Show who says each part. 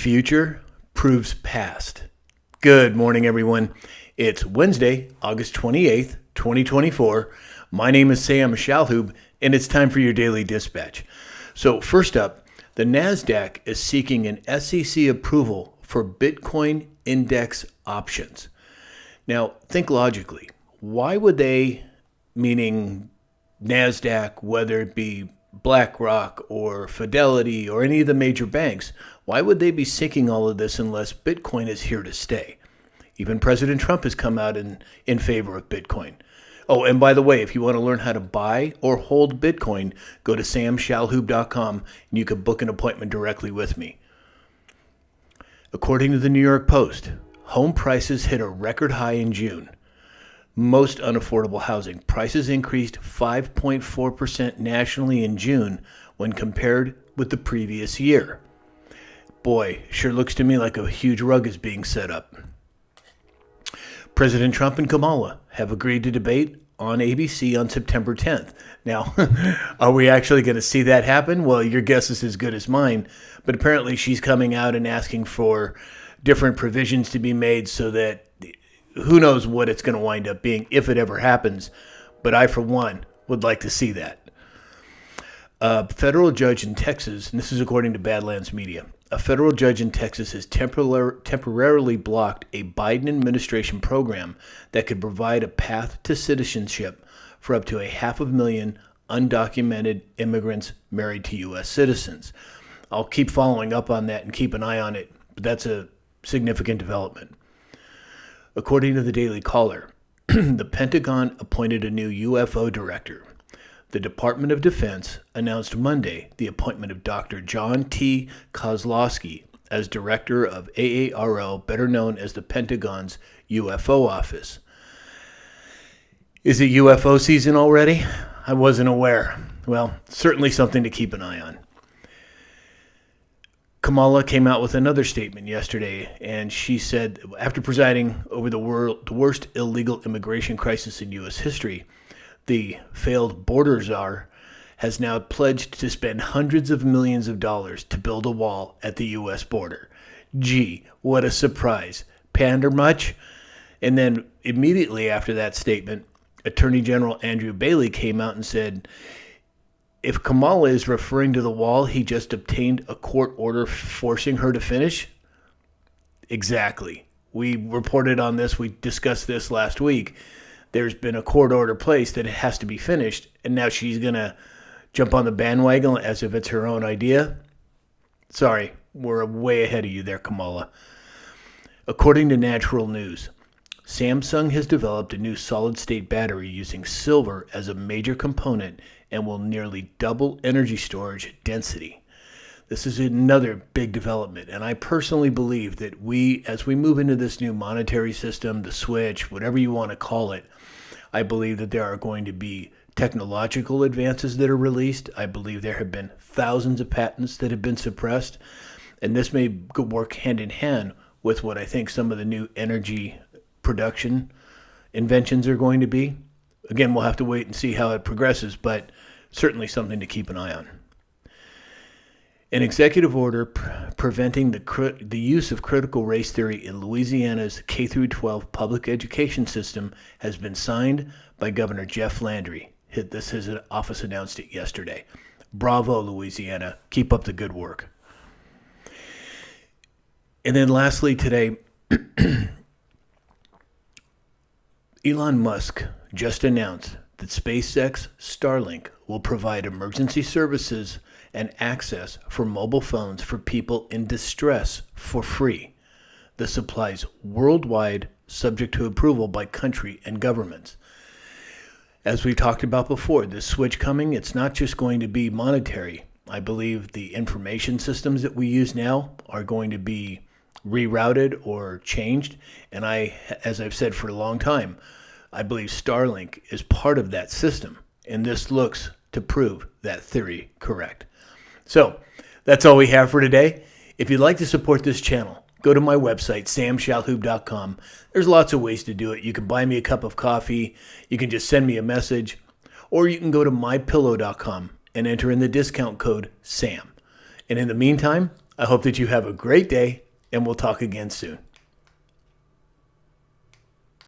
Speaker 1: Future proves past. Good morning, everyone. It's Wednesday, August 28th, 2024. My name is Sam Shalhoub, and it's time for your daily dispatch. So first up, the NASDAQ is seeking an SEC approval for Bitcoin index options. Now, think logically. Why would they, meaning NASDAQ, whether it be BlackRock or Fidelity or any of the major banks, why would they be seeking all of this unless Bitcoin is here to stay? Even President Trump has come out in favor of Bitcoin. Oh, and by the way, if you want to learn how to buy or hold Bitcoin, go to samshalhoub.com and you can book an appointment directly with me. According to the New York Post, home prices hit a record high in June. Most unaffordable housing prices increased 5.4% nationally in June when compared with the previous year. Boy, sure looks to me like a huge rug is being set up. President Trump and Kamala have agreed to debate on ABC on September 10th. Now, are we actually going to see that happen? Well, your guess is as good as mine, but apparently she's coming out and asking for different provisions to be made so that who knows what it's going to wind up being if it ever happens, but I, for one, would like to see that. A federal judge in Texas, and this is according to Badlands Media, a federal judge in Texas has temporarily blocked a Biden administration program that could provide a path to citizenship for up to 500,000 undocumented immigrants married to U.S. citizens. I'll keep following up on that and keep an eye on it, but that's a significant development. According to the Daily Caller, the Pentagon appointed a new UFO director. The Department of Defense announced Monday the appointment of Dr. John T. Kozlowski as director of AARO, better known as the Pentagon's UFO office. Is it UFO season already? I wasn't aware. Well, certainly something to keep an eye on. Kamala came out with another statement yesterday, and she said, after presiding over the worst illegal immigration crisis in U.S. history, the failed border czar has now pledged to spend hundreds of millions of dollars to build a wall at the U.S. border. Gee, what a surprise. Pander much? And then immediately after that statement, Attorney General Andrew Bailey came out and said, if Kamala is referring to the wall he just obtained a court order forcing her to finish? Exactly. We reported on this. We discussed this last week. There's been a court order placed that it has to be finished, and now she's going to jump on the bandwagon as if it's her own idea? Sorry, we're way ahead of you there, Kamala. According to Natural News, Samsung has developed a new solid-state battery using silver as a major component and will nearly double energy storage density. This is another big development, and I personally believe that as we move into this new monetary system, the switch, whatever you want to call it, I believe that there are going to be technological advances that are released. I believe there have been thousands of patents that have been suppressed, and this may work hand in hand with what I think some of the new energy production inventions are going to be. Again, we'll have to wait and see how it progresses, but certainly something to keep an eye on. An executive order preventing the use of critical race theory in Louisiana's K-12 public education system has been signed by Governor Jeff Landry. His office announced it yesterday. Bravo, Louisiana. Keep up the good work. And then lastly today, Elon Musk just announced that SpaceX Starlink will provide emergency services and access for mobile phones for people in distress for free. The supplies worldwide, subject to approval by country and governments. As we talked about before, this switch coming, it's not just going to be monetary. I believe the information systems that we use now are going to be rerouted or changed. And as I've said for a long time, I believe Starlink is part of that system. And this looks to prove that theory correct. So that's all we have for today. If you'd like to support this channel, go to my website, samshalhoub.com. There's lots of ways to do it. You can buy me a cup of coffee. You can just send me a message. Or you can go to mypillow.com and enter in the discount code SAM. And in the meantime, I hope that you have a great day, and we'll talk again soon.